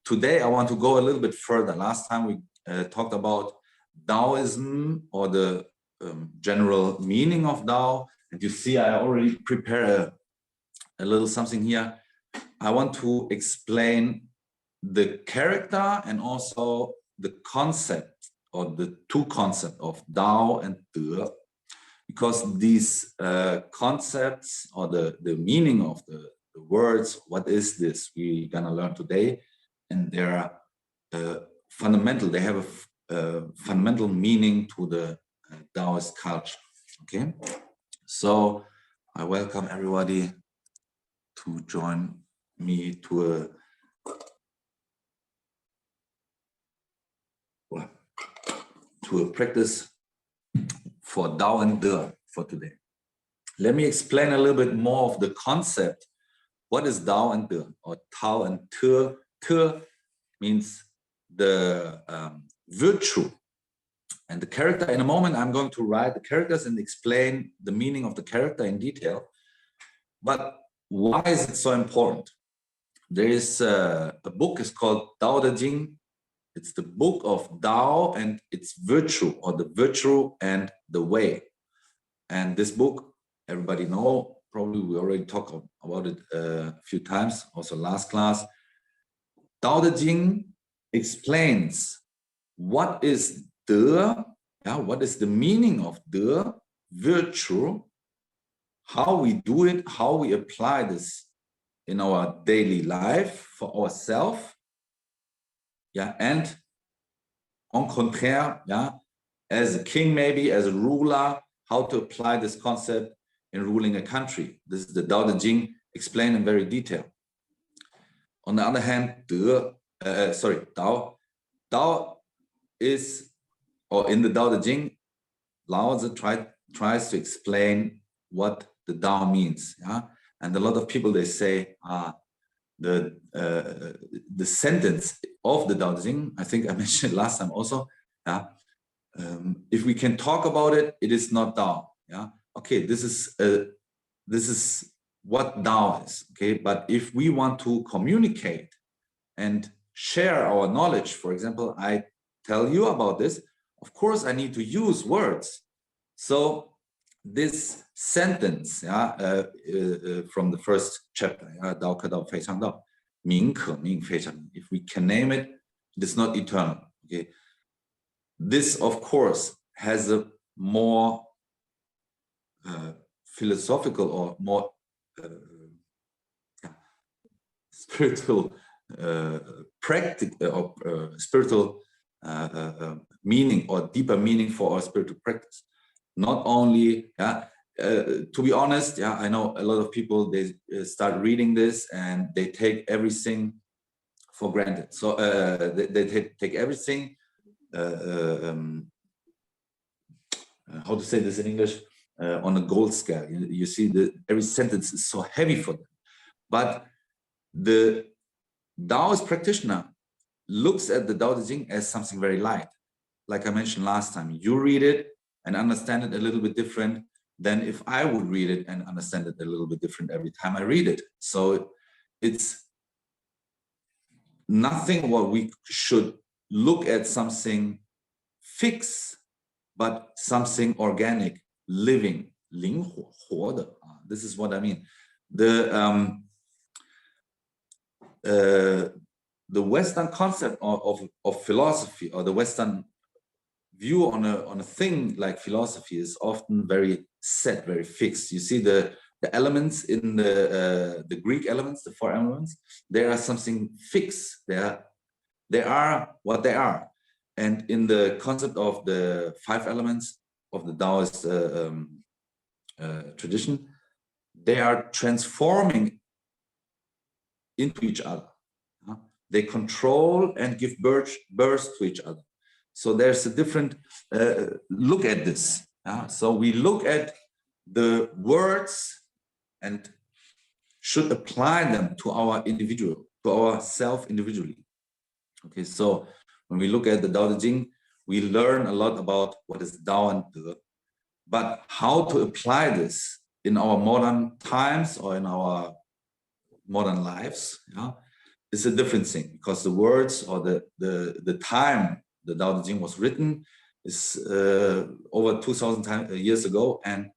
today I want to go a little bit further. Last time we talked about Daoism, or the general meaning of Dao. And you see, I already prepared a little something here. I want to explain the character and also the concept, or the two concepts of Dao and De, because these concepts, or the meaning of the words, what is this, we're gonna learn today, and they're fundamental. They have a fundamental meaning to the Daoist culture. Okay, so I welcome everybody to join me to a practice for Dao and De for today. Let me explain a little bit more of the concept. What is Dao and De, or Tao and Te? Te means the virtue and the character. In a moment, I'm going to write the characters and explain the meaning of the character in detail. But why is it so important? There is a book, it's called Dao De Jing. It's the book of Dao and its virtue, or the virtue and the way. And this book, everybody know, probably we already talked about it a few times, also last class. Dao De Jing explains what is De, what is the meaning of De, virtue, how we do it, how we apply this in our daily life for ourselves, and en contraire, as a king, maybe as a ruler, how to apply this concept in ruling a country. This is the Dao De Jing explained in very detail. On the other hand, Dao is, or in the Dao De Jing, Lao Tzu tries to explain what the Dao means. And a lot of people, they say, the sentence of the Dao De Jing, I think I mentioned it last time also, if we can talk about it, it is not Dao. Okay, this is what Dao is. Okay, but if we want to communicate and share our knowledge, for example, I tell you about this, of course I need to use words. So this sentence, from the first chapter, Dao Ke Dao Fei Chang Dao, Ming Ke Ming Fei Chang. If we can name it, it is not eternal. Okay, this of course has a more philosophical or more spiritual, practical, or spiritual meaning, or deeper meaning for our spiritual practice. Not only, to be honest, I know a lot of people, they start reading this and they take everything for granted. So they take everything, how to say this in English, on a gold scale. You see that every sentence is so heavy for them. But the Daoist practitioner looks at the Dao De Jing as something very light. Like I mentioned last time, you read it and understand it a little bit different than if I would read it and understand it a little bit different every time I read it. So it's nothing what we should look at something fixed, but something organic, living, 灵活, 活的. This is what I mean. The Western concept of philosophy, or the Western view on a thing like philosophy, is often very set, very fixed. You see the elements in the Greek elements, the 4 elements, they are something fixed. They are what they are. And in the concept of the 5 elements of the Daoist tradition, they are transforming into each other. They control and give birth to each other. So there's a different look at this. So we look at the words and should apply them to our individual, to ourself individually. Okay, so when we look at the Dao De Jing, we learn a lot about what is Dao and De, but how to apply this in our modern times or in our modern lives, is a different thing, because the words or the time the Tao Te Ching was written is over 2,000 years ago, and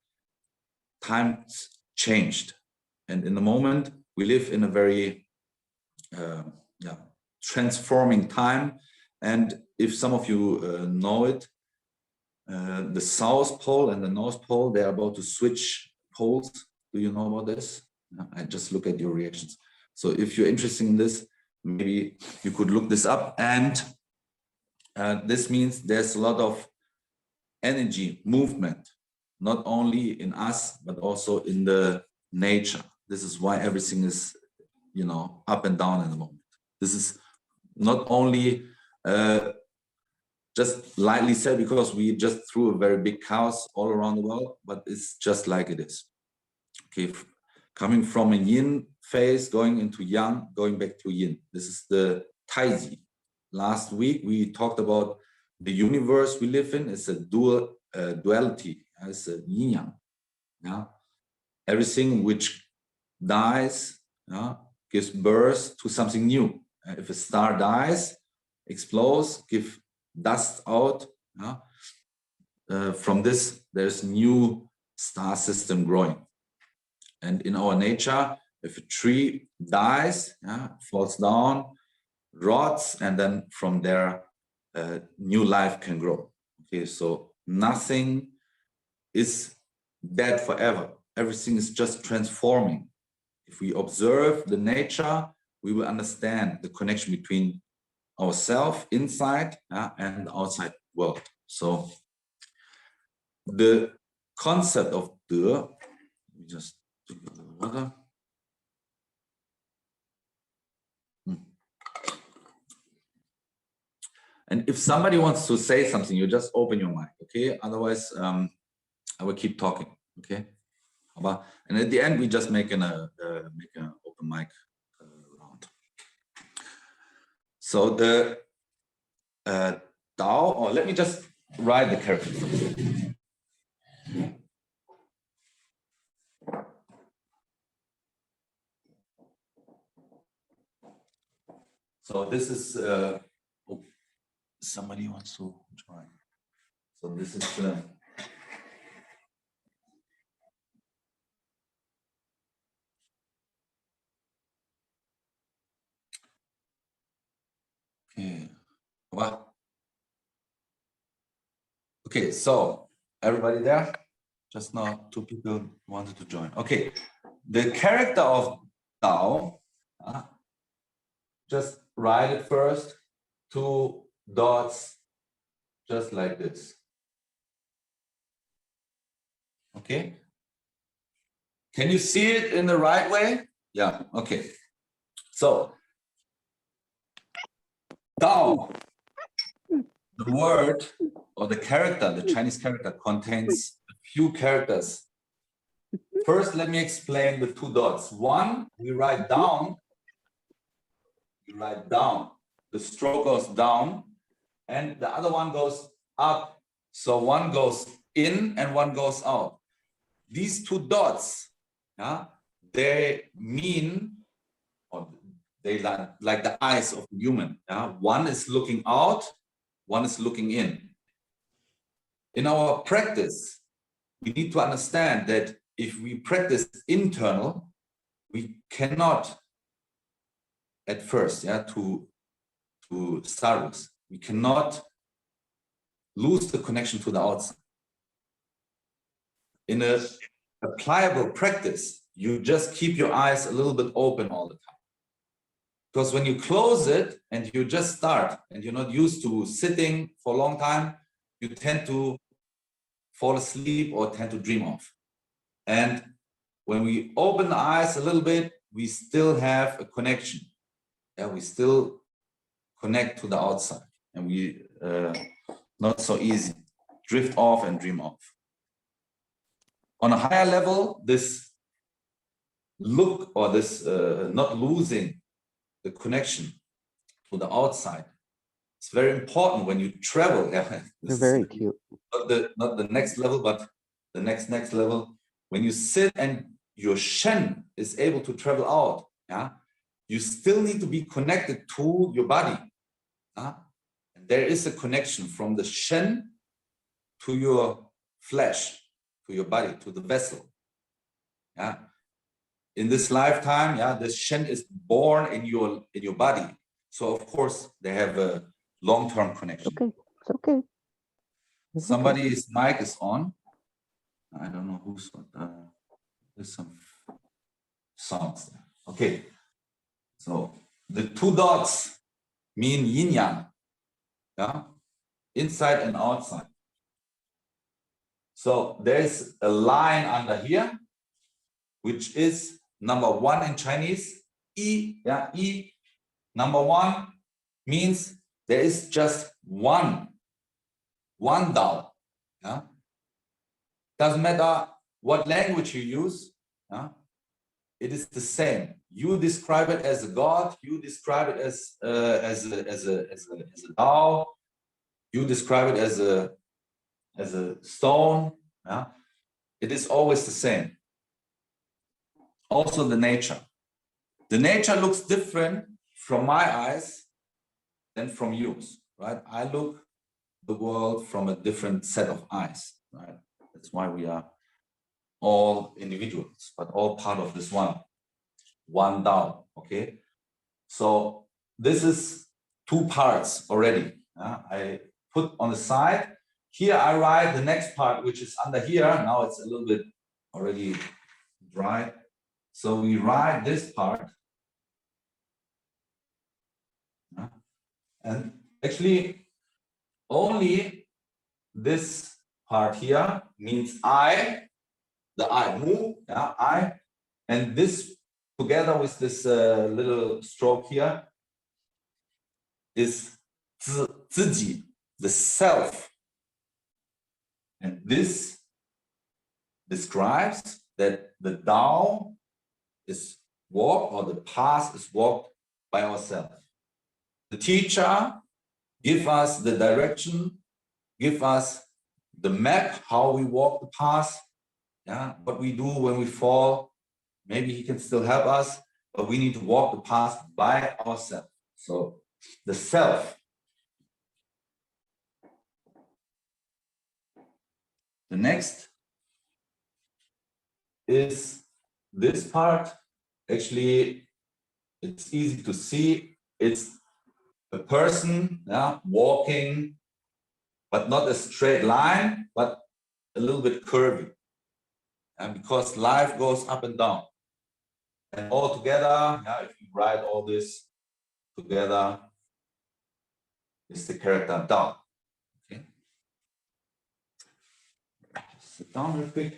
times changed. And in the moment, we live in a very transforming time. And if some of you know it, the South Pole and the North Pole, they are about to switch poles. Do you know about this? I just look at your reactions. So if you're interested in this, maybe you could look this up. And this means there's a lot of energy movement, not only in us, but also in the nature. This is why everything is, you know, up and down in the moment. This is not only just lightly said because we just threw a very big chaos all around the world, but it's just like it is. Okay, coming from a yin phase, going into yang, going back to yin. This is the Taizi. Last week we talked about the universe we live in. It's a duality. It's a yin yang. Yeah, everything which dies gives birth to something new. If a star dies, explodes, give dust out. From this, there's new star system growing. And in our nature, if a tree dies, falls down, rots, and then from there, new life can grow. Okay, so nothing is dead forever. Everything is just transforming. If we observe the nature, we will understand the connection between ourselves inside and the outside world. So the concept of De, just drink a little water. And if somebody wants to say something, you just open your mic, okay? Otherwise, I will keep talking, okay? And at the end, we just make an open mic round. So the Dao, or let me just write the character. So this is, somebody wants to join. So this is okay. What? Okay, so everybody there? Just now, 2 people wanted to join. Okay, the character of Dao, just write it first, 2 dots, just like this. Okay. Can you see it in the right way? Yeah, okay. So, Dao, the word or the character, the Chinese character, contains a few characters. First, let me explain the 2 dots. One, we write down. The stroke goes down, and the other one goes up. So one goes in and one goes out. These 2 dots, they mean, or they like the eyes of a human. One is looking out, one is looking in. In our practice, we need to understand that if we practice internal, we cannot at first, to start with, we cannot lose the connection to the outside. In a applicable practice, you just keep your eyes a little bit open all the time. Because when you close it and you just start and you're not used to sitting for a long time, you tend to fall asleep or tend to dream off. And when we open the eyes a little bit, we still have a connection. We still connect to the outside, and we not so easy drift off and dream off. On a higher level, this look or this not losing the connection to the outside, it's very important when you travel. They're very cute. Not the next level, but the next level. When you sit and your Shen is able to travel out, you still need to be connected to your body. And there is a connection from the Shen to your flesh, to your body, to the vessel. Yeah. In this lifetime, this Shen is born in your body. So of course they have a long-term connection. Okay, it's okay. Somebody's mic is on. I don't know who's there's some sounds there. Okay. So the two dots mean yin yang. Yeah. Inside and outside. So there's a line under here, which is number 1 in Chinese. I, I. Number 1 means there is just one Dao. Yeah? Doesn't matter what language you use. Yeah? It is the same. You describe it as a God. You describe it as a Dao. You describe it as a stone. Yeah? It is always the same. Also the nature. The nature looks different from my eyes than from yours, right? I look the world from a different set of eyes, right? That's why we are all individuals, but all part of this one Dao, okay? So this is 2 parts already. I put on the side. Here I write the next part, which is under here. Now it's a little bit already dry. So we write this part. And actually, only this part here means I, the I, mu, I, and this together with this little stroke here is 自己, the self. And this describes that the Tao is walked, or the path is walked by ourselves. The teacher give us the direction, give us the map, how we walk the path, what we do when we fall. Maybe he can still help us, but we need to walk the path by ourselves. So the self. The next is this part. Actually, it's easy to see. It's a person walking, but not a straight line, but a little bit curvy. And because life goes up and down. And all together, if you write all this together, it's the character Dao. Okay. Sit down real quick.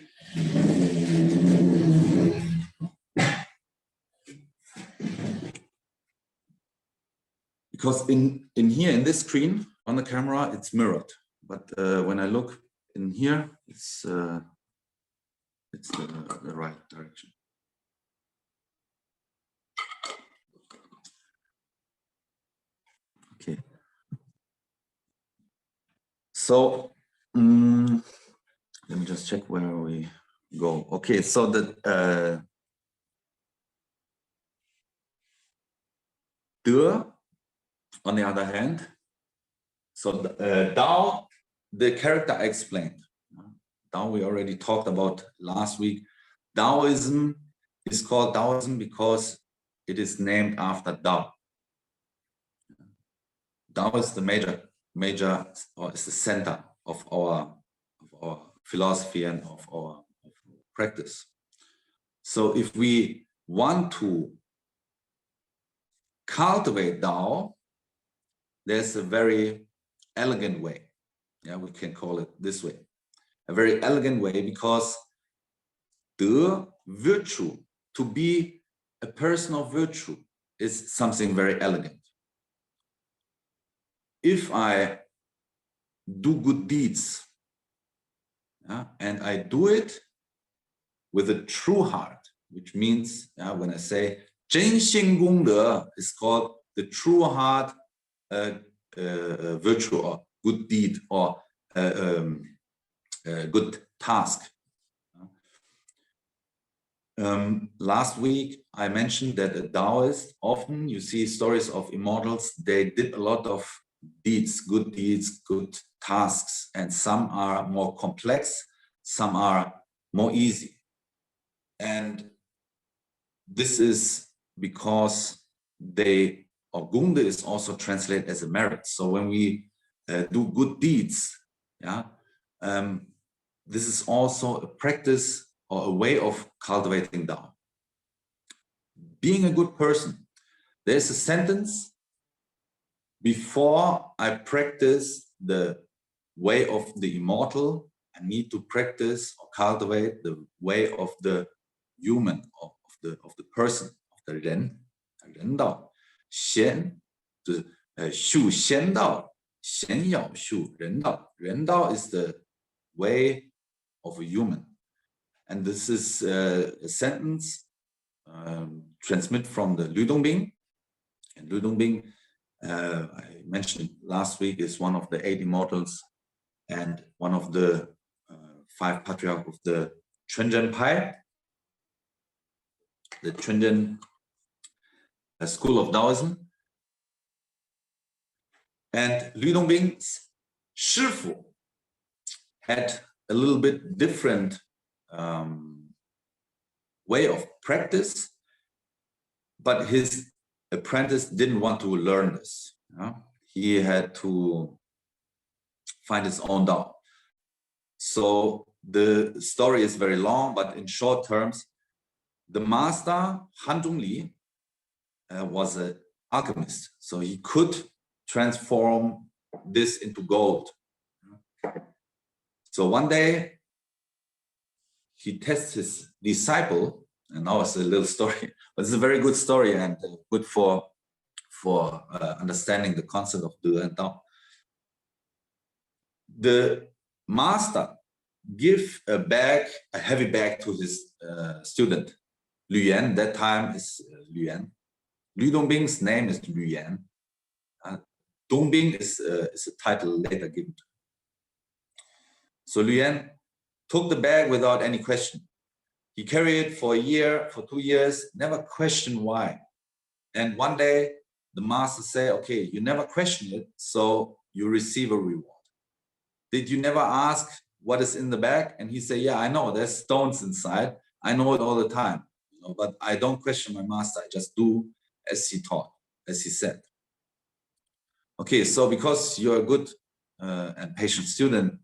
Because in here, in this screen, on the camera, it's mirrored. But when I look in here, it's the right direction. Okay. So let me just check where we go. Okay, so the De, on the other hand, so Dao, the character I explained. Dao we already talked about last week. Daoism is called Daoism because it is named after Dao. Dao is the major, or is the center of our philosophy and of our practice. So if we want to cultivate Dao, there's a very elegant way. We can call it this way. A very elegant way, because the virtue, to be a person of virtue, is something very elegant. If I do good deeds, and I do it with a true heart, which means when I say 真心功德 is called the true heart virtue, or good deed, or good task. Last week, I mentioned that a Daoist, often you see stories of immortals, they did a lot of deeds, good tasks, and some are more complex, some are more easy. And this is because they, or Gunde is also translated as a merit. So when we do good deeds, yeah, this is also a practice or a way of cultivating Dao. Being a good person, there's a sentence: before I practice the way of the immortal, I need to practice or cultivate the way of the human, of the person, of the Ren, 人道。贤就是修仙道，贤要修人道。人道 is the way of a human, and this is a sentence transmit from the Lüdongbing. And Lüdongbing, I mentioned last week, is one of the 8 immortals and one of the 5 patriarchs of the Chunzhen Pai, the Chunzhen school of Taoism. And Lüdongbing's Shifu had a little bit different way of practice, but his apprentice didn't want to learn this. He had to find his own Dao. So the story is very long, but in short terms, the master, Han Zhongli, was an alchemist. So he could transform this into gold. So one day, he tests his disciple, and now it's a little story, but it's a very good story and good for understanding the concept of De and Dao. The master give a heavy bag to his student, Lü Yan. That time is Lü Yan. Lüdongbing's name is Lü Yan. Dongbing is a title later given to him. So Lü Yan took the bag without any question. He carried it for a year, for 2 years, never questioned why. And one day, the master said, okay, you never question it, so you receive a reward. Did you never ask what is in the bag? And he said, yeah, I know, there's stones inside. I know it all the time, but I don't question my master. I just do as he taught, as he said. Okay, so because you're a good and patient student,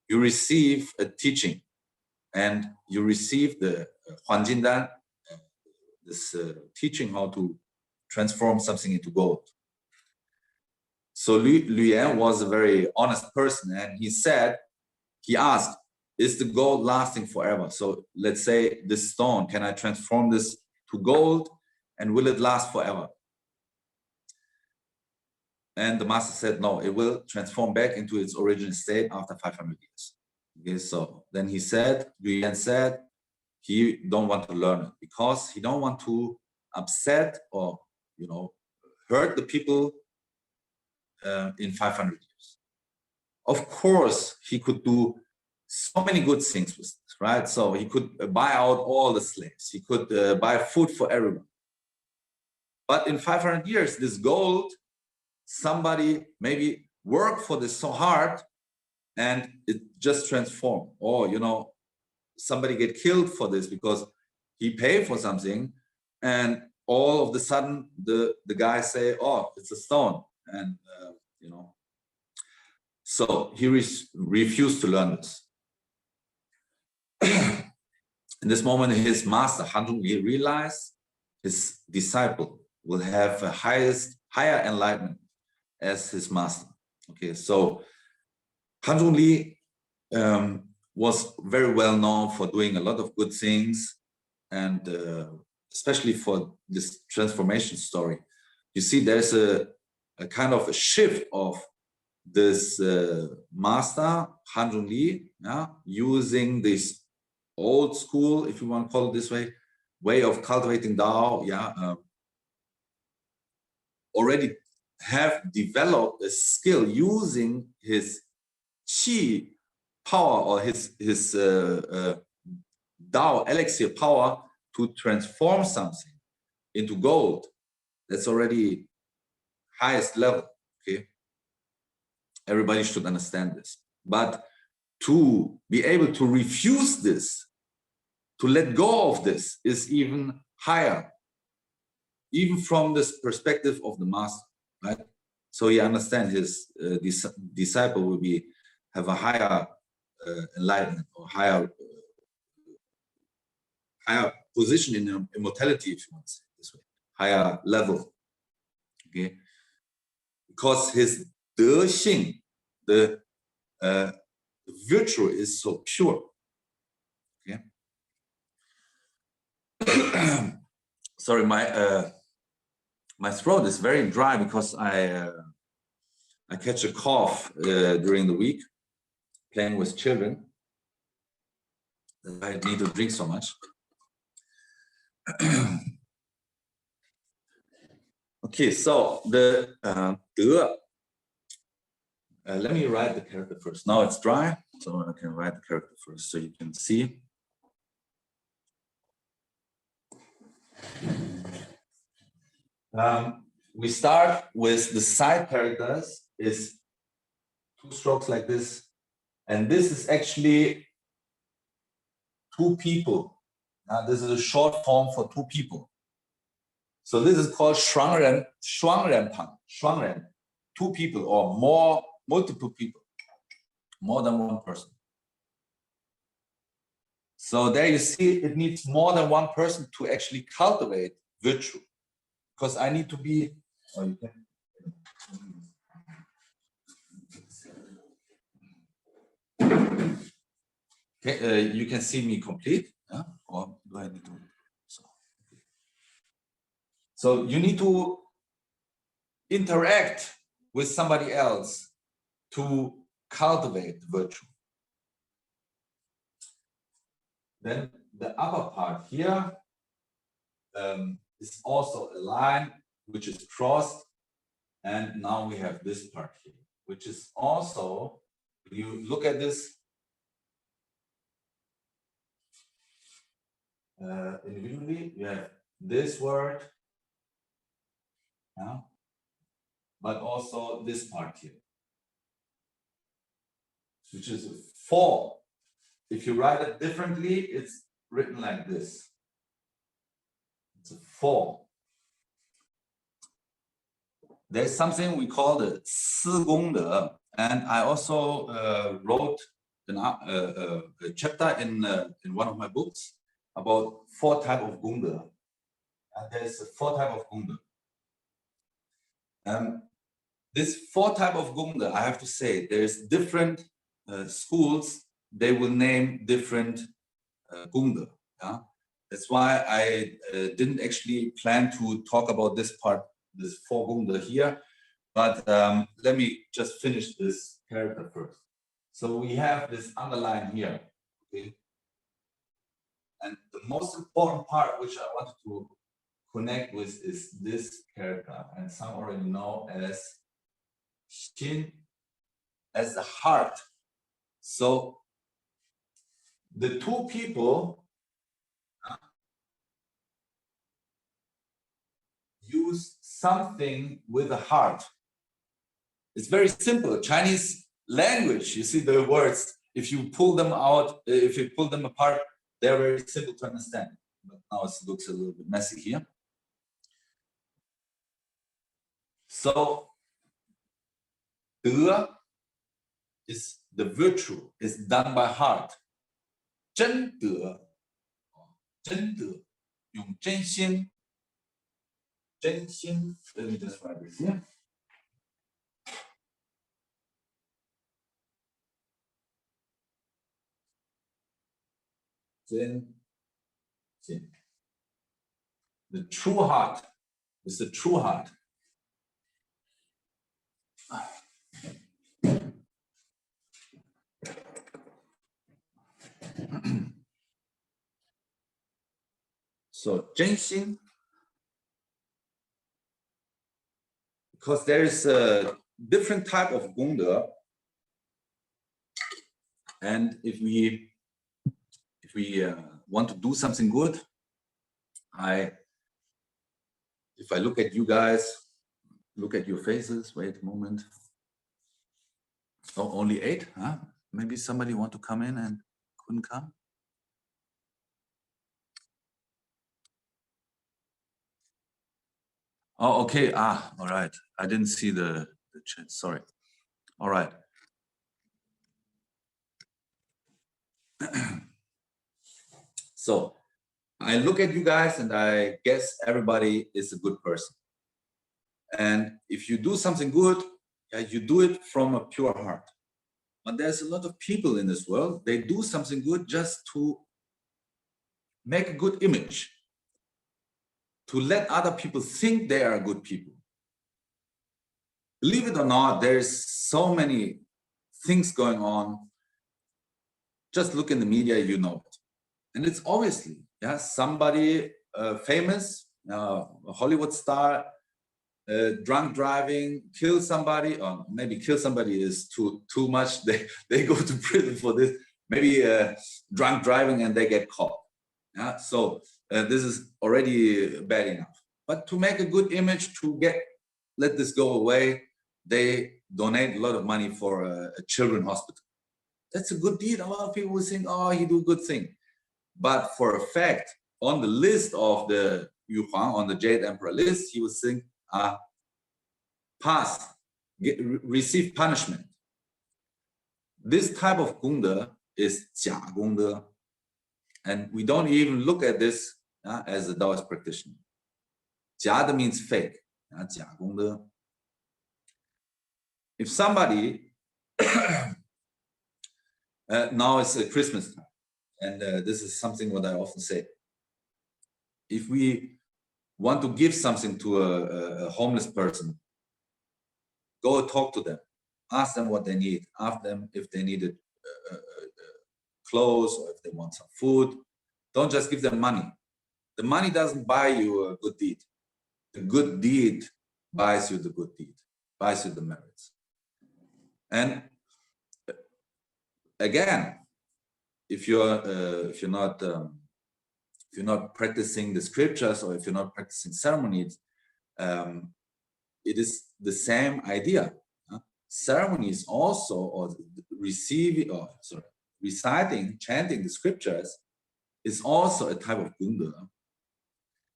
you receive a teaching, and you receive the Huanjindan, this teaching how to transform something into gold. So Lü Yan was a very honest person, and he asked, is the gold lasting forever? So let's say this stone, can I transform this to gold, and will it last forever? And the master said, no, it will transform back into its original state after 500 years. Okay, so then Lü Yan said, he don't want to learn it because he don't want to upset or, hurt the people in 500 years. Of course, he could do so many good things with this, right? So he could buy out all the slaves. He could buy food for everyone. But in 500 years, this gold, somebody maybe worked for this so hard and it just transformed. Or, somebody get killed for this because he paid for something, and all of a sudden the guy say, oh, it's a stone. And, so he refused to learn this. In this moment, his master, Han Zhongli, realized his disciple will have a higher enlightenment as his master. Okay, so Han Zhongli was very well known for doing a lot of good things, and especially for this transformation story. You see, there's a kind of a shift of this master, Han Zhongli, using this old school, if you want to call it this way of cultivating Dao, already have developed a skill using his qi power or his Dao, elixir power to transform something into gold. That's already highest level, okay? Everybody should understand this. But to be able to refuse this, to let go of this, is even higher, even from this perspective of the master, right? So he understands his disciple will have a higher enlightenment or higher position in immortality, if you want to say it this way, higher level, okay? Because his Dexing, the virtue is so pure, okay? Sorry, my throat is very dry because I catch a cough during the week playing with children. I need to drink so much. Okay, so the De. Let me write the character first. Now it's dry, so I can write the character first so you can see. We start with the side characters is 2 strokes like this, and this is actually 2 people. This is a short form for 2 people. So this is called Shuangren, Shuangren, 2 people or more, multiple people, more than 1 person. So there you see, it needs more than 1 person to actually cultivate virtue, because I need to be. Oh, you can. Okay, you can see me complete, yeah? Or do I need to? So you need to interact with somebody else to cultivate virtue. Then the upper part here is also a line which is crossed, and now we have this part here, which is also, when you look at this individually, you have this word, but also this part here, which is a 4. If you write it differently, it's written like this. It's a 4. There's something we call the 四功德, and I also wrote a chapter in one of my books about 4 types of gongde. And there's 4 types of gongde. This 4 types of gongde, I have to say, there's different schools. They will name different gongde. Yeah? That's why I didn't actually plan to talk about this part, this 4 gongde here. But let me just finish this character first. So we have this underline here, okay? And the most important part which I wanted to connect with is this character, and some already know as Xin, as the heart. So the 2 people use something with a heart. It's very simple. Chinese language, you see the words, if you pull them out, if you pull them apart, they're very simple to understand. But now it looks a little bit messy here. So, De is the virtue, is done by heart. 真德, 真德, 用真心, 真心. Let me just write this here. 真心. The true heart is the true heart. So 真心, because there is a different type of gongde, and if we want to do something good, if I look at you guys, look at your faces, wait a moment. Oh, only 8, huh? Maybe somebody want to come in and couldn't come. Oh, okay. All right. I didn't see the chat. Sorry. All right. So I look at you guys and I guess everybody is a good person. And if you do something good, you do it from a pure heart. But there's a lot of people in this world, they do something good just to make a good image, to let other people think they are good people. Believe it or not, there's so many things going on. Just look in the media, you know it. And it's obviously, somebody famous, a Hollywood star, drunk driving, kill somebody, or maybe kill somebody is too much. They go to prison for this. Maybe drunk driving and they get caught. So this is already bad enough. But to make a good image, to let this go away, they donate a lot of money for a children's hospital. That's a good deed. A lot of people will think, oh, he do a good thing. But for a fact, on the list of the Yu Huang, on the Jade Emperor list, he was saying, pass, receive punishment. This type of gongde is jia gongde. And we don't even look at this as a Daoist practitioner. Jia means fake. Jia gongde. If somebody, now it's a Christmas time, and this is something what I often say. If we want to give something to a homeless person, go talk to them, ask them what they need, ask them if they needed clothes or if they want some food. Don't just give them money. The money doesn't buy you a good deed. The good deed buys you the good deed, buys you the merits. And again, if you're not practicing the scriptures, or if you're not practicing ceremonies, it is the same idea. Ceremonies also, or reciting, chanting the scriptures is also a type of gongde.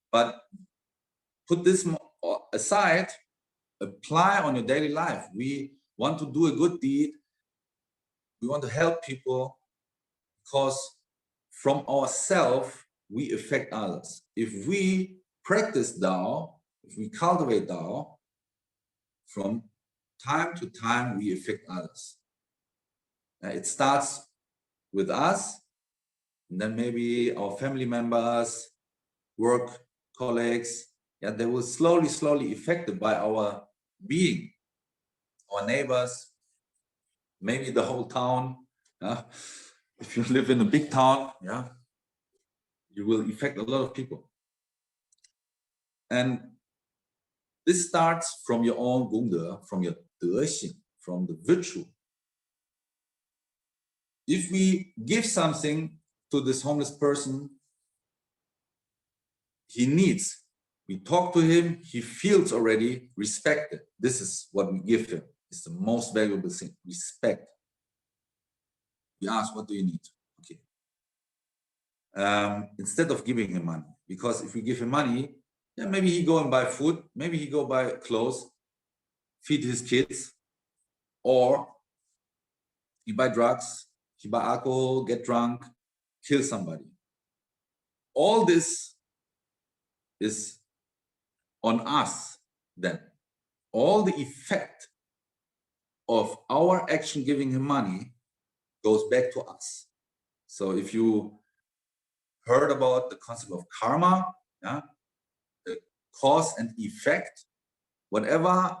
But put this aside, apply on your daily life. We want to do a good deed. We want to help people, because from ourselves, we affect others. If we practice Dao, if we cultivate Dao, from time to time, we affect others. It starts with us, and then maybe our family members, work colleagues, they will slowly affected by our being, our neighbors, maybe the whole town. If you live in a big town, you will affect a lot of people. And this starts from your own gongde, from your Daoist, from the virtue. If we give something to this homeless person, he needs, we talk to him, he feels already respected. This is what we give him. It's the most valuable thing, respect. We ask, what do you need? Okay. Instead of giving him money, because if we give him money, maybe he go and buy food, maybe he go buy clothes, feed his kids, or he buy drugs, he buy alcohol, get drunk, kill somebody. All this is on us then. All the effect of our action giving him money goes back to us. So if you heard about the concept of karma, the cause and effect, whatever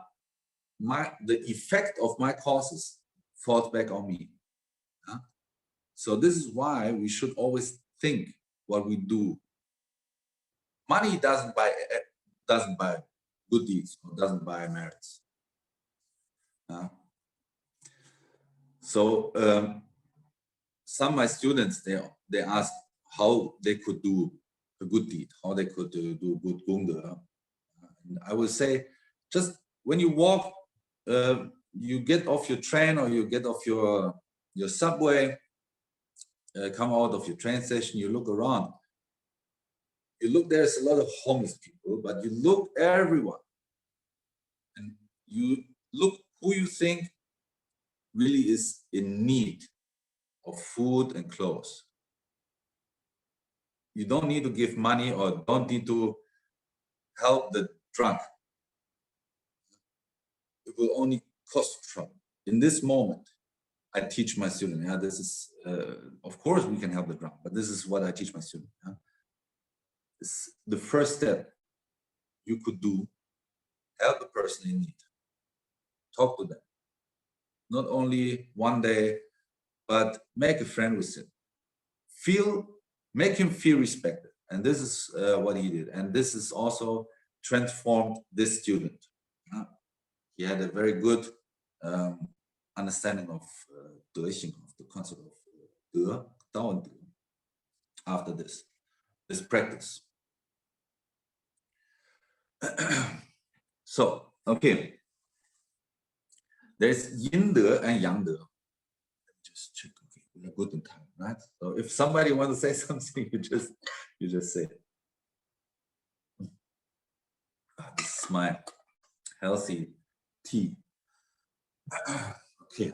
the effect of my causes falls back on me. So this is why we should always think what we do. Money doesn't buy good deeds, or doesn't buy merits. So some of my students, they ask, how they could do a good deed, how they could do good Gungde. I will say, just when you walk, you get off your train or you get off your subway, come out of your train station, you look around. You look, there's a lot of homeless people, but you look everyone. And you look who you think really is in need of food and clothes. You don't need to give money or don't need to help the drunk. It will only cost trouble. In this moment, I teach my students, yeah, this is, of course we can help the drunk, but this is what I teach my students. Yeah? It's the first step you could do, help the person in need. Talk to them. Not only one day, but make a friend with him. Make him feel respected. And this is what he did. And this is also transformed this student. He had a very good understanding of Daoisting, of the concept of Dao and De, after this practice. So, okay. There's Yin De and Yang De. Just check. Okay, we are good in time, right? So if somebody wants to say something, you just say it. This is my healthy tea. Okay.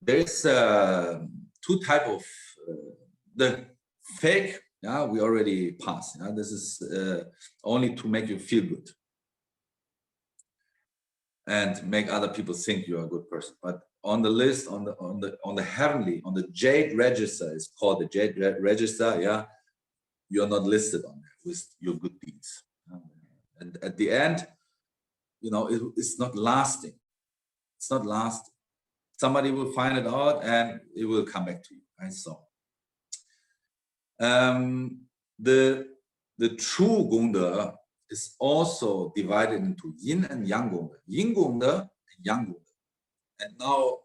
There's two type of the fake. Yeah, we already passed. Yeah? This is only to make you feel good and make other people think you're a good person. But on the list, on the heavenly, on the jade register, it's called the jade register. Yeah, you're not listed on there with your good deeds. And at the end, you know, it's not lasting. It's not lasting. Somebody will find it out and it will come back to you. Right? So the true Gungde is also divided into Yin and Yang Gungde. Yin Gungde and Yang Gungde. And now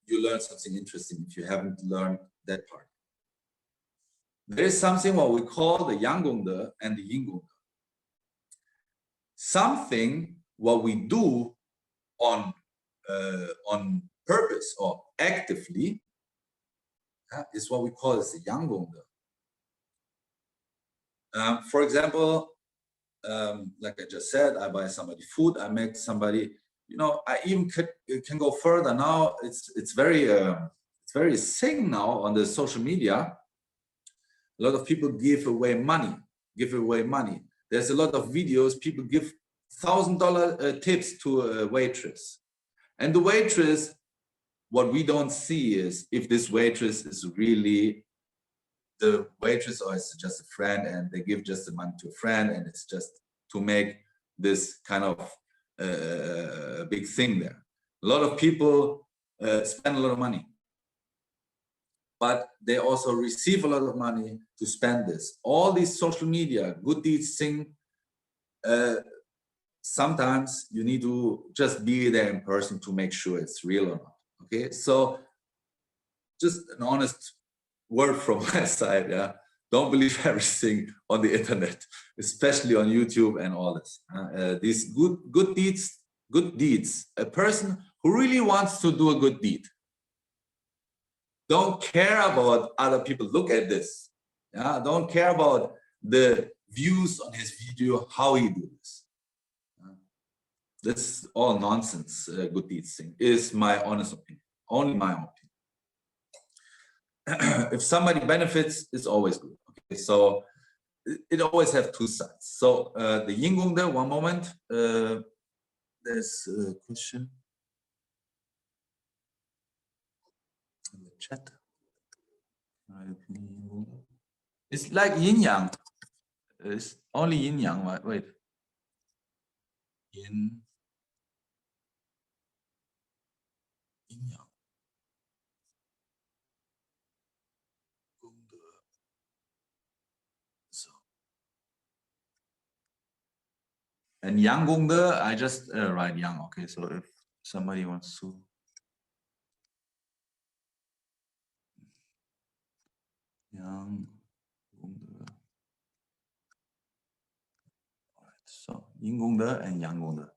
you learn something interesting if you haven't learned that part. There is something what we call the Yang Gungde and the Yin Gungde. Something what we do on purpose or actively is what we call as the Yang Gungde. For example, like I just said, I buy somebody food, I make somebody, you know, I even can go further now. It's very thing now on the social media. A lot of people give away money. There's a lot of videos, people give $1,000 tips to a waitress. And the waitress, what we don't see is if this waitress is really the waitress or it's just a friend and they give just the money to a friend and it's just to make this kind of big thing there. A lot of people spend a lot of money, but they also receive a lot of money to spend this. All these social media, good deeds thing, sometimes you need to just be there in person to make sure it's real or not. Okay, so just an honest word from my side, yeah. Don't believe everything on the internet, especially on YouTube and all this. These good deeds. A person who really wants to do a good deed don't care about other people look at this. Yeah, don't care about the views on his video, how he do this. This is all nonsense. Good deeds thing is my honest opinion, only my own opinion. If somebody benefits, it's always good. Okay, so it always have two sides. So the Yin Gungde, one moment. There's a question in the chat. It's like yin yang. It's only yin yang. Wait. Yin yang. Gungde. So. And Yang Gungde, I just write Yang. Okay, so if somebody wants to. Yang Gongde. All right, so Yin Gongde and Yang Gongde.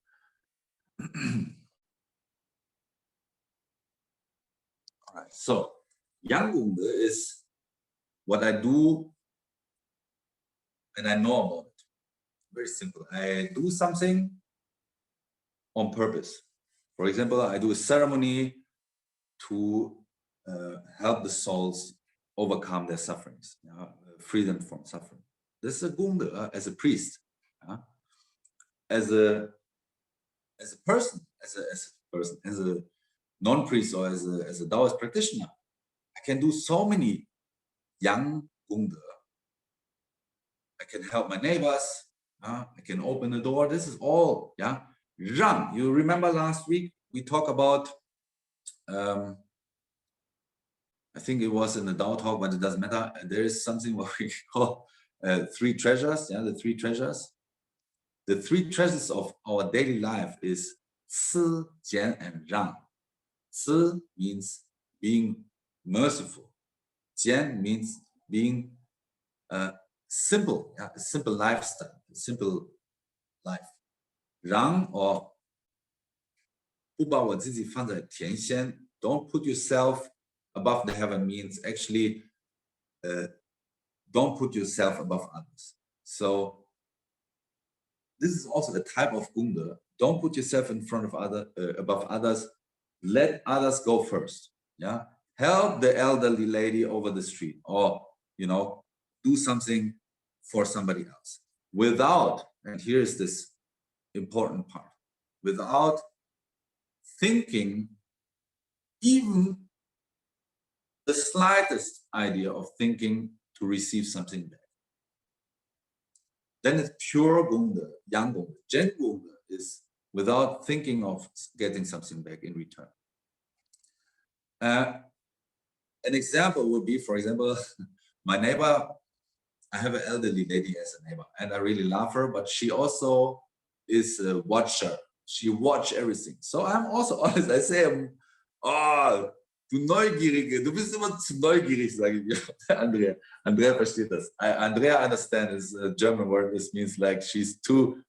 All right, so Yang Gongde is what I do and I know about it. Very simple. I do something on purpose. For example, I do a ceremony to help the souls overcome their sufferings, free them from suffering. This is a Gongde as a priest, as a person, as a non-priest or as a Daoist practitioner. I can do so many Yang Gongde. I can help my neighbors. I can open the door. This is all, Rang. You remember last week we talked about, I think it was in the Dao talk, but it doesn't matter. There is something what we call three treasures. The three treasures. The three treasures of our daily life is Si, Jian, and Rang. Si means being merciful. Jian means being simple, a simple lifestyle, a simple life. Rang or 不把我自己放在天仙, don't put yourself above the heaven means actually don't put yourself above others. So this is also a type of Gongde. Don't put yourself in front of above others. Let others go first. Help the elderly lady over the street, or do something for somebody else without, and here's this important part, without thinking even the slightest idea of thinking to receive something back. Then it's pure Gongde, Yang Gongde. Zhen Gongde is without thinking of getting something back in return. An example would be, for example, my neighbor, I have an elderly lady as a neighbor, and I really love her, but she also is a watcher. She watch everything. So I'm also honest. I say, du Neugierige, du bist immer zu neugierig, sage ich mir. Andrea versteht das. Andrea understands a German word. This means like she's too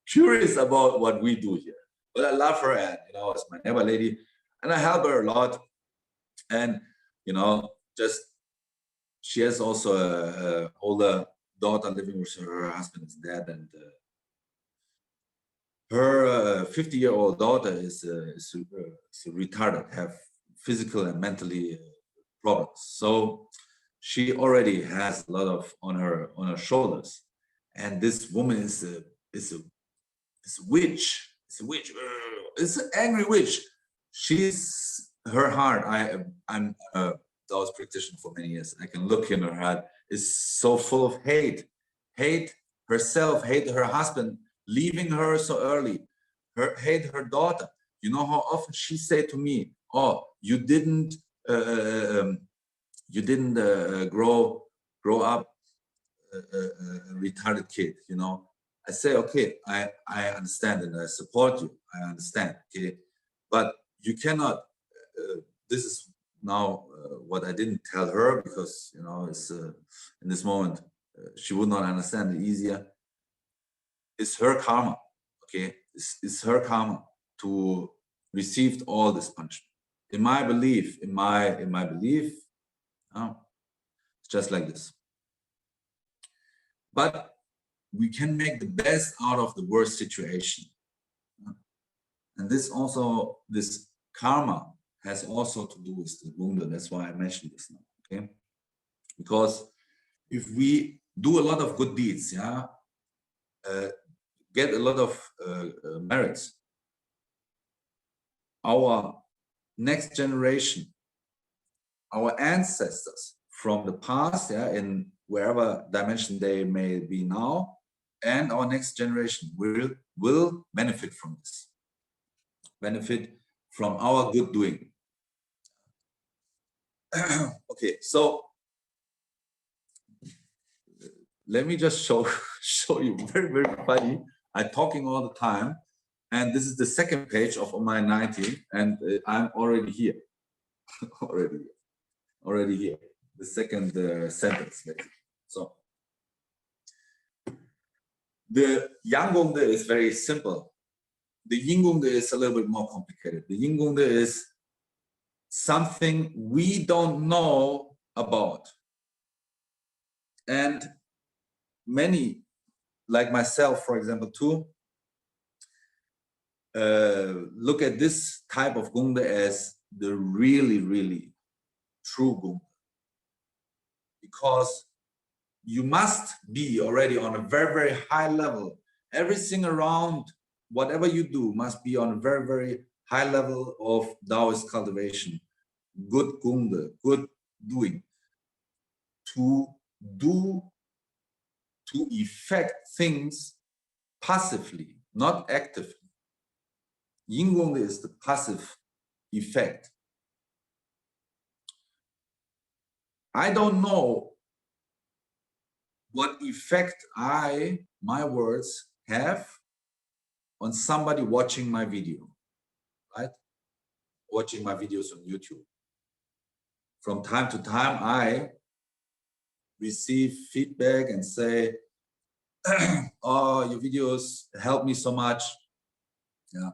curious about what we do here. But I love her, and it's my neighbor lady, and I help her a lot. And just she has also a older daughter living with her. Her husband is dead, and her 50-year-old daughter is retarded, have physical and mentally problems. So she already has a lot of on her shoulders, and this woman is a witch. It's a witch. It's an angry witch. She's her heart. I'm a Daoist practitioner for many years. I can look in her heart. Is so full of hate herself, hate her husband, leaving her so early, hate her daughter. You know how often she said to me, "Oh, you didn't grow up a retarded kid." I say, okay, I understand and I support you. I understand, okay, but you cannot. This is now what I didn't tell her, because it's in this moment she would not understand it easier. It's her karma, okay? It's her karma to receive all this punishment. In my belief, it's just like this. But we can make the best out of the worst situation. And this karma has also to do with the Gongde. That's why I mentioned this now, okay? Because if we do a lot of good deeds, get a lot of merits, our next generation, our ancestors from the past, in wherever dimension they may be now, and our next generation will benefit from this, benefit from our good doing. Okay, so let me just show you, very, very funny. I'm talking all the time, and this is the second page of my 90, and I'm already here. already here. sentence. Basically. So the Yanggongde is very simple. The Yinggongde is a little bit more complicated. The Yinggongde is something we don't know about. And many, like myself, for example, too, look at this type of Gongde as the really, really true Gongde. Because you must be already on a very, very high level. Everything around whatever you do must be on a very, very high level of Daoist cultivation, good Gongde, good doing, to effect things passively, not actively. Yinggongde is the passive effect. I don't know what effect my words have on somebody watching my video, right? Watching my videos on YouTube. From time to time, I receive feedback and say, oh, your videos help me so much. Yeah.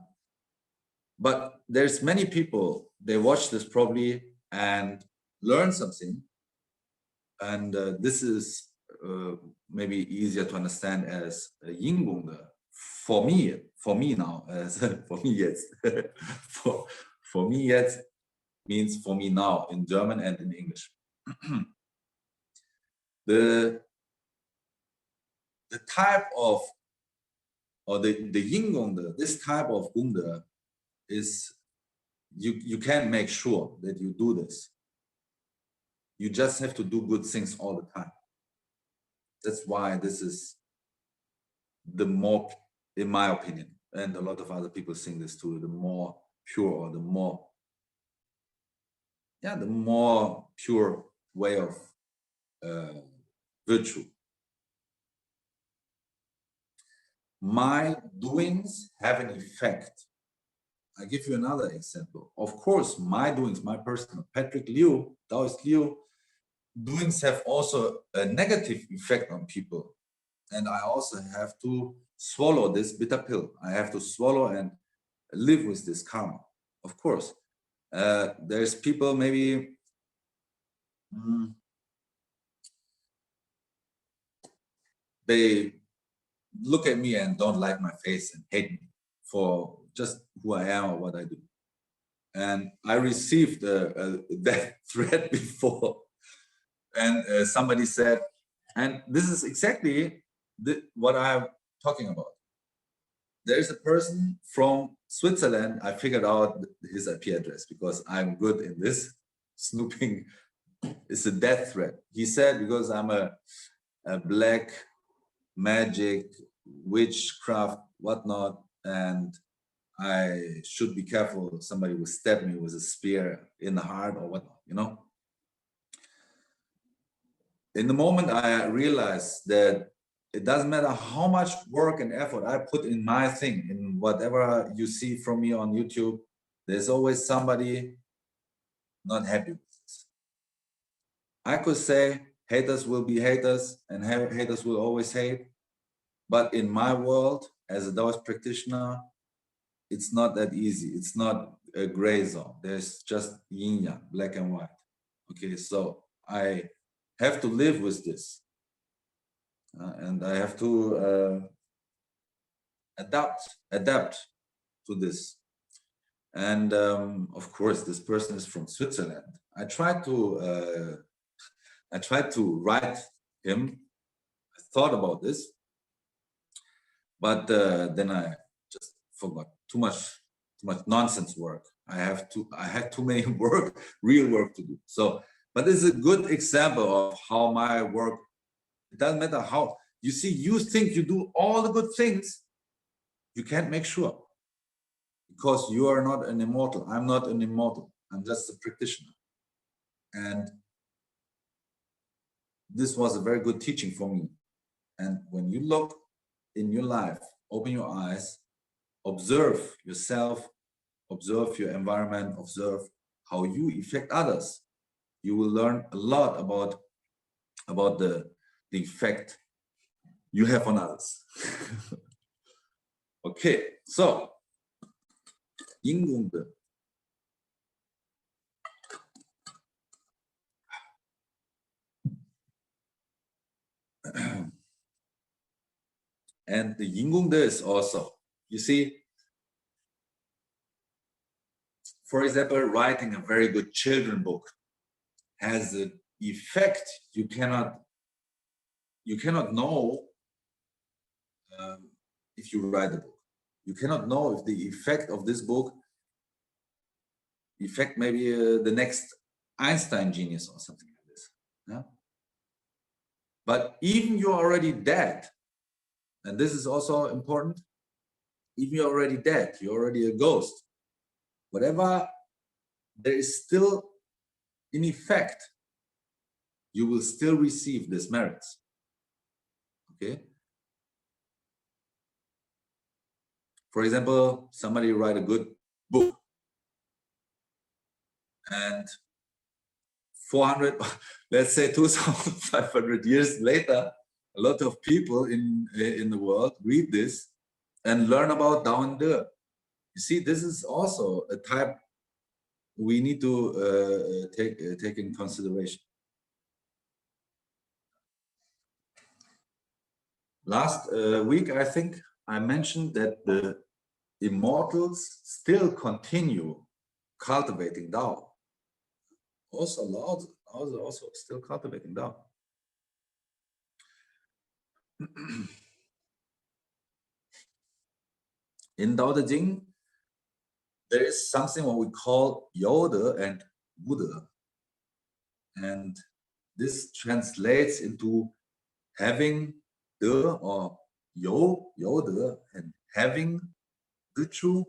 But there's many people, they watch this probably and learn something. And this is maybe easier to understand as Yinggongde. For me now, as for me yet, for me yet means for me now in German and in English. The type of, or the Yinggongde, this type of Gongde is, you can make sure that you do this. You just have to do good things all the time. That's why this is the more, in my opinion, and a lot of other people think this too, the more pure, or the more pure way of virtue. My doings have an effect. I give you another example. Of course, my doings, my personal, Patrick Liu, Daoist Liu, doings have also a negative effect on people. And I also have to swallow this bitter pill. I have to swallow and live with this karma, of course. There's people maybe they look at me and don't like my face and hate me for just who I am or what I do. And I received that threat before. And somebody said, and this is exactly what I'm talking about. There's a person from Switzerland. I figured out his IP address because I'm good in this. Snooping is a death threat. He said, because I'm a black magic, witchcraft, whatnot, and I should be careful somebody will stab me with a spear in the heart or whatnot, you know? In the moment I realized that it doesn't matter how much work and effort I put in my thing, in whatever you see from me on YouTube, there's always somebody not happy with this. I could say haters will be haters and haters will always hate. But in my world, as a Daoist practitioner, it's not that easy. It's not a gray zone. There's just yin yang, black and white. Okay, so I have to live with this. And I have to adapt to this. And of course, this person is from Switzerland. I tried to write him. I thought about this, but then I just forgot. Too much nonsense work. I had too many real work to do. So, but this is a good example of how my work. It doesn't matter how. You see, you think you do all the good things, you can't make sure. Because you are not an immortal. I'm not an immortal. I'm just a practitioner. And this was a very good teaching for me. And when you look in your life, open your eyes, observe yourself, observe your environment, observe how you affect others. you will learn a lot about the effect you have on others. Okay, so 因功德 and the 因功德 is also, you see, for example, writing a very good children book has an effect you cannot know if you write a book. You cannot know if the effect of this book maybe the next Einstein genius or something like this. Yeah? But even you're already dead, and this is also important, even you're already dead, you're already a ghost, whatever, there is still, in effect, you will still receive these merits. Okay? For example, somebody write a good book, and 400, let's say 2,500 years later, a lot of people in the world read this and learn about Dao and De. You see, this is also a type we need to take in consideration. Last week, I think I mentioned that the immortals still continue cultivating Dao. Also, Lao is also still cultivating Dao. In Dao De Jing, there is something what we call Yode and Wude. And this translates into having De or Yode, and having virtue,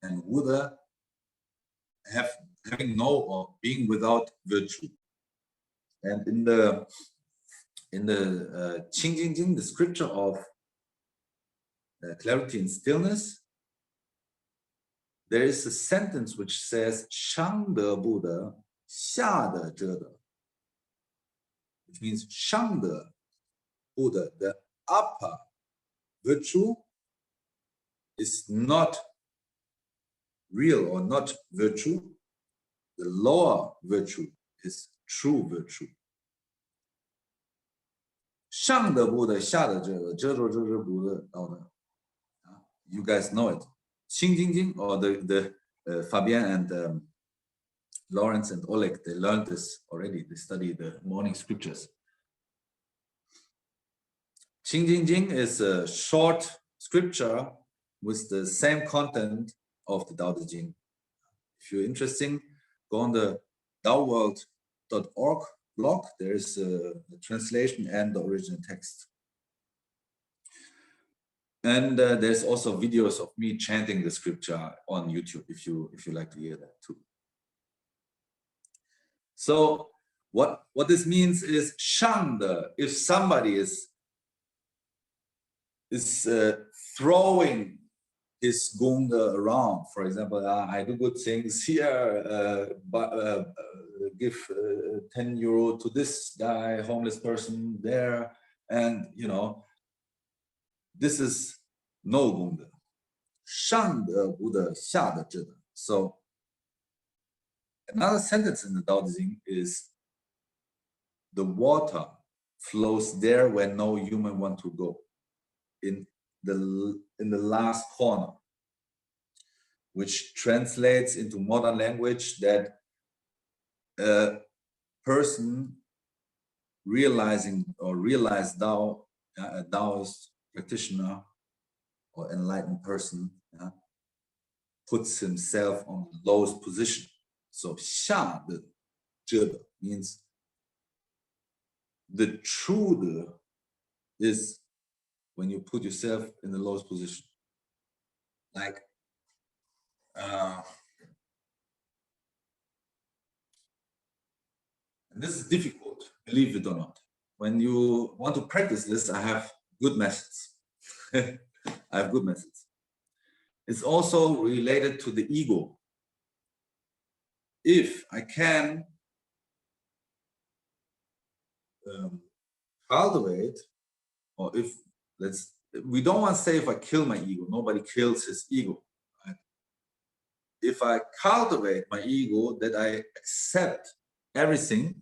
and Wude, having no or being without virtue. And in the Qing Jing Jing, the scripture of clarity and stillness, there is a sentence which says Shang De Bu De, Xia De Zhe De, which means Shang De Bu De, the upper virtue, is not real or not virtue. The lower virtue is true virtue. Shang De Bu De, Xia De Zhe De, Zhe De Zhe De Bu De, Dao De. You guys know it. Qing Jing Jing, or the Fabian and Lawrence and Oleg, they learned this already. They study the morning scriptures. Qing Jing Jing is a short scripture with the same content of the Dao De Jing. If you're interested, go on the daoworld.org blog. There's a translation and the original text. And there's also videos of me chanting the scripture on YouTube if you like to hear that too. So what this means is shangde, if somebody is throwing his gongde around, for example, I do good things here, give 10 euro to this guy, homeless person there, and you know, this is no gongde. Shangde Buddha Xia De. So another sentence in the Dao De Jing is, the water flows there where no human want to go, in the last corner, which translates into modern language that a person realizing or realized Dao, a Daoist practitioner or enlightened person, puts himself on the lowest position. So Xia De Zhe De means the true De is when you put yourself in the lowest position. Like and this is difficult, believe it or not. When you want to practice this, I have good methods. I have good methods. It's also related to the ego. If I can cultivate, or if we don't want to say if I kill my ego. Nobody kills his ego. Right? If I cultivate my ego, that I accept everything,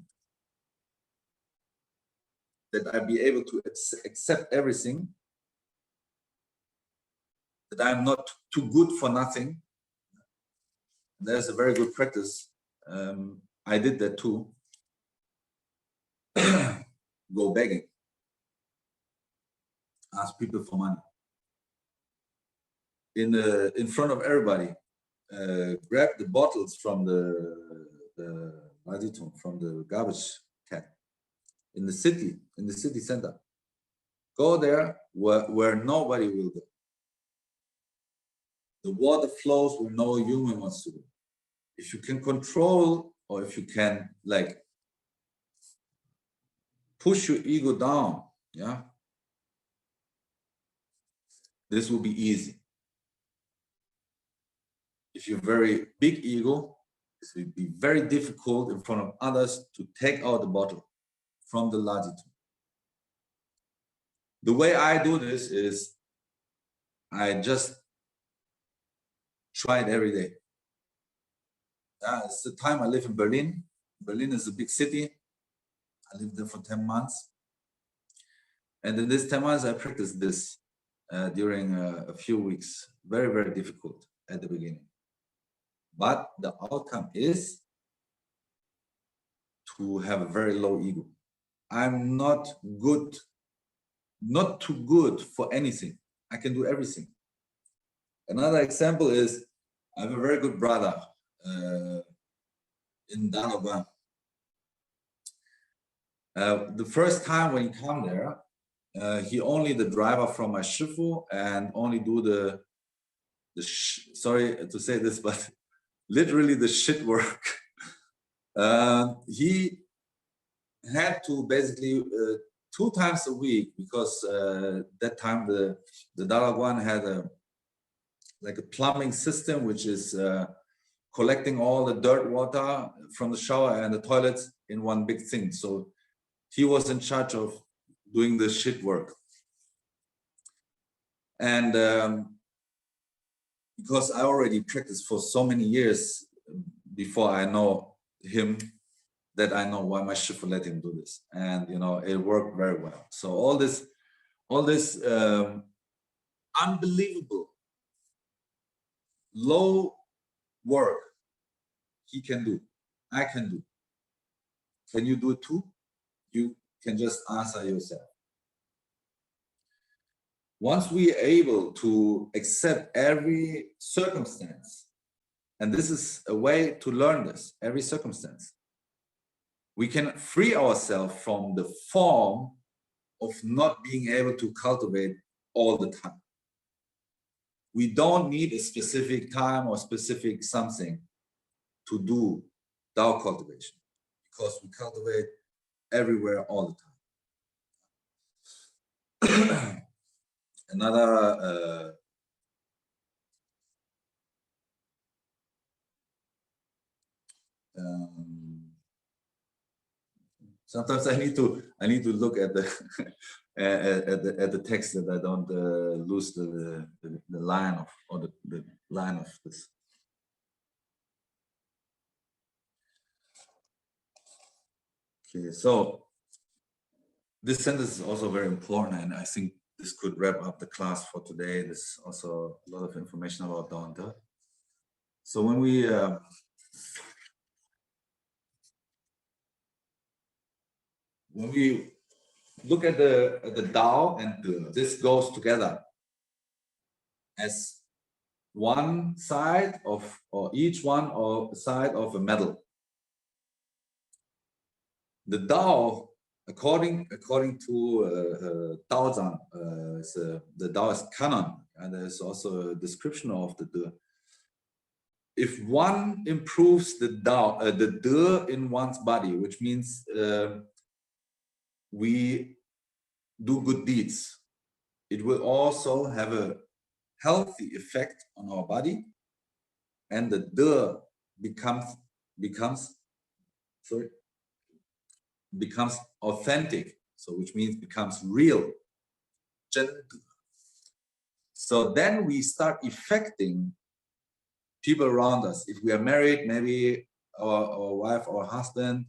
that I be able to accept everything, that I'm not too good for nothing. There's a very good practice. I did that too. Go begging. Ask people for money. In front of everybody. Grab the bottles from the from the garbage can in the city center. Go there where nobody will go. The water flows where no human wants to go. If you can control, or if you can like push your ego down, yeah, this will be easy. If you're very big ego, this will be very difficult in front of others to take out the bottle from the latitude. The way I do this is I just try it every day. It's the time I live in Berlin. Berlin is a big city. I lived there for 10 months. And in this 10 months, I practiced this during a few weeks. Very, very difficult at the beginning. But the outcome is to have a very low ego. I'm not too good for anything. I can do everything. Another example is I have a very good brother in Daoist. The first time when he come there, he only the driver from my shifu and only do the sorry to say this, but literally the shit work. He had to basically 2 times a week, because that time the Daoist had like a plumbing system which is collecting all the dirt water from the shower and the toilets in one big thing. So he was in charge of doing the shit work. And because I already practiced for so many years before I know him, that I know why my shifu let him do this. And you know, it worked very well. So all this unbelievable low work he can do, I can do. Can you do it too? You can just answer yourself. Once we are able to accept every circumstance, and this is a way to learn this, every circumstance, we can free ourselves from the form of not being able to cultivate all the time. We don't need a specific time or specific something to do Dao cultivation, because we cultivate everywhere all the time. Another sometimes I need to look at the at the text, that I don't lose the line of, or the line of this. Okay, so this sentence is also very important, and I think this could wrap up the class for today. There's also a lot of information about Daoist. So when we look at the Dao and this goes together as one side of, or each one or side of a medal. The Dao, according to Daozang, the Daoist canon, and there's also a description of the De. If one improves the Dao, the De in one's body, which means we do good deeds, it will also have a healthy effect on our body, and the De becomes becomes authentic, so which means becomes real. So then we start affecting people around us. If we are married, maybe our wife or husband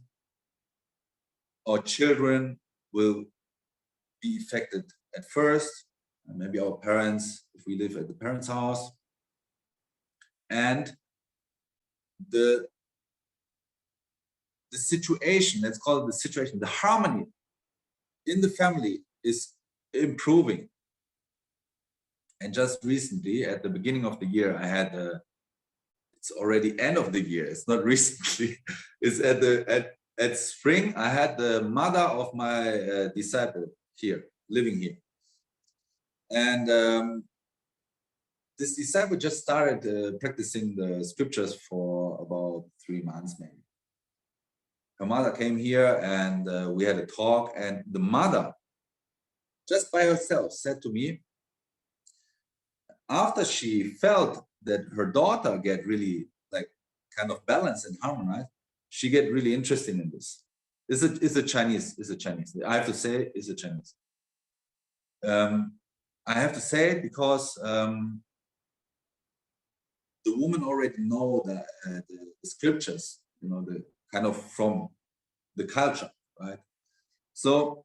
or children will be affected at first, and maybe our parents, if we live at the parents' house. And the situation, let's call it the situation, the harmony in the family is improving. And just recently, at the beginning of the year, I had it's already end of the year. It's not recently. It's at spring. I had the mother of my disciple here, living here, and this disciple just started practicing the scriptures for about 3 months, maybe. Her mother came here, and we had a talk. And the mother, just by herself, said to me, after she felt that her daughter get really like kind of balanced and harmonized, she get really interested in this. It's a Chinese. I have to say, it's a Chinese. I have to say it because the woman already know the scriptures, you know, the kind of from the culture, right? So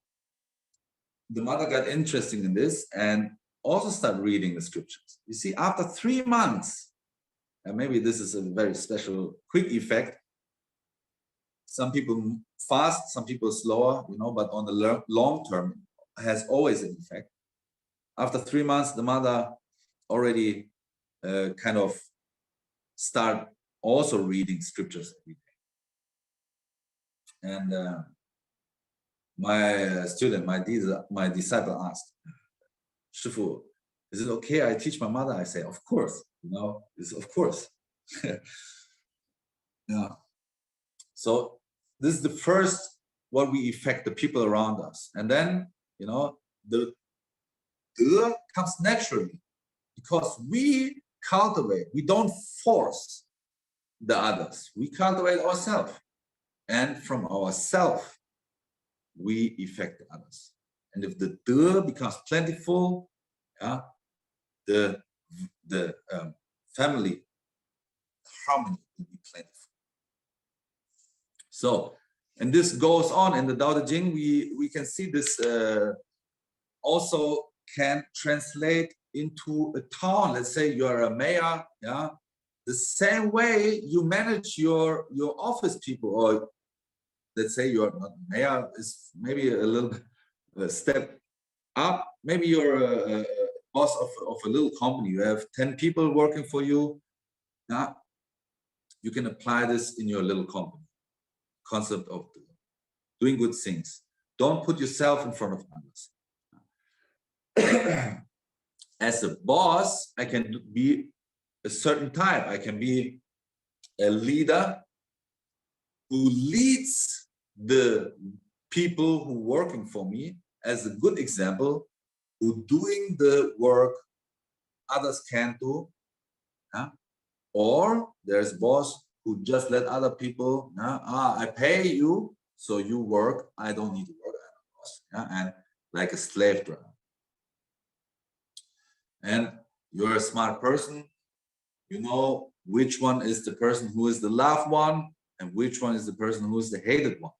the mother got interested in this and also start reading the scriptures. You see, after 3 months, and maybe this is a very special quick effect. Some people fast, some people slower, you know, but on the long term has always an effect. After 3 months, the mother already kind of start also reading scriptures every day. And my student, my disciple asked, Shifu, is it okay I teach my mother? I say, of course, you know, it's of course. Yeah. So this is the first what we affect the people around us. And then, you know, the comes naturally because we cultivate, we don't force the others. We cultivate ourselves. And from ourselves, we affect others. And if the becomes plentiful, yeah, the family harmony will be plentiful. So, and this goes on in the Tao Te Ching. We can see this also can translate into a town. Let's say you're a mayor, yeah. The same way you manage your office people, or let's say you're not mayor, is maybe a little bit a step up. Maybe you're a boss of a little company. You have 10 people working for you. Yeah, you can apply this in your little company. Concept of doing good things. Don't put yourself in front of others. As a boss, I can be a certain type. I can be a leader who leads the people who are working for me as a good example, who doing the work others can't do. Yeah? Or there's boss who just let other people, I pay you, so you work. I don't need to work. Yeah? And like a slave driver. And you're a smart person. You know which one is the person who is the loved one and which one is the person who is the hated one.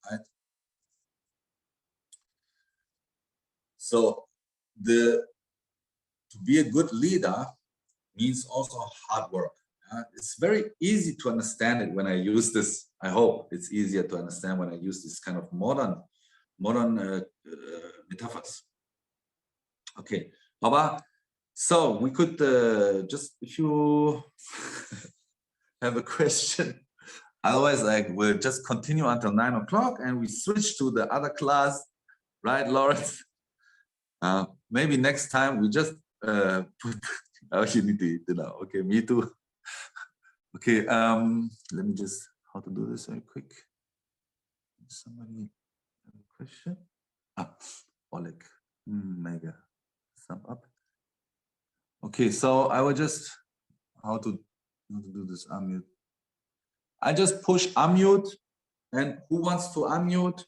Right? So to be a good leader means also hard work. It's very easy to understand it when I use this. I hope it's easier to understand when I use this kind of modern metaphors. Okay, aber so we could just, if you have a question, otherwise we'll just continue until 9 o'clock and we switch to the other class, right, Lawrence? Maybe next time we just put. Oh, you need to eat now. Okay, me too. Okay, let me just how to do this very quick. Somebody have a question? Oleg, mega thumb up. Okay, so I will just how to do this unmute. I just push unmute And who wants to unmute?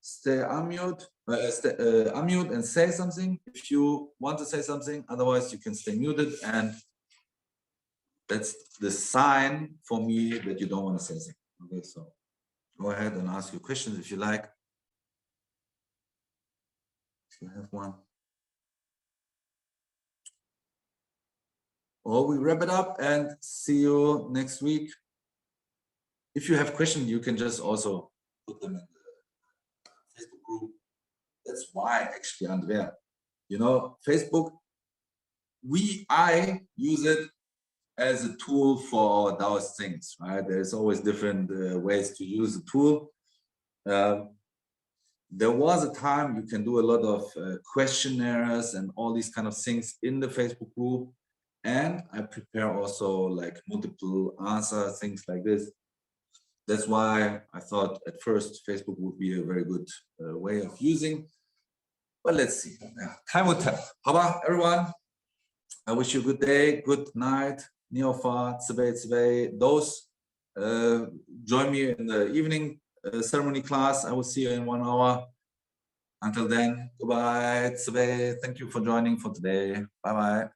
Stay unmute, unmute and say something if you want to say something. Otherwise, you can stay muted, and that's the sign for me that you don't want to say something. Okay, so go ahead and ask your questions if you like. If you have one. Or we wrap it up and see you next week. If you have questions, you can just also put them in the Facebook group. That's why actually, Andrea, you know, Facebook, I use it as a tool for Daoist things, right? There's always different ways to use the tool. There was a time you can do a lot of questionnaires and all these kind of things in the Facebook group. And I prepare also like multiple answer things like this. That's why I thought at first Facebook would be a very good way of using. But let's see. Yeah, time will tell. How about everyone? I wish you a good day, good night. Neofa, those join me in the evening ceremony class. I will see you in 1 hour. Until then, goodbye. Thank you for joining for today. Bye-bye.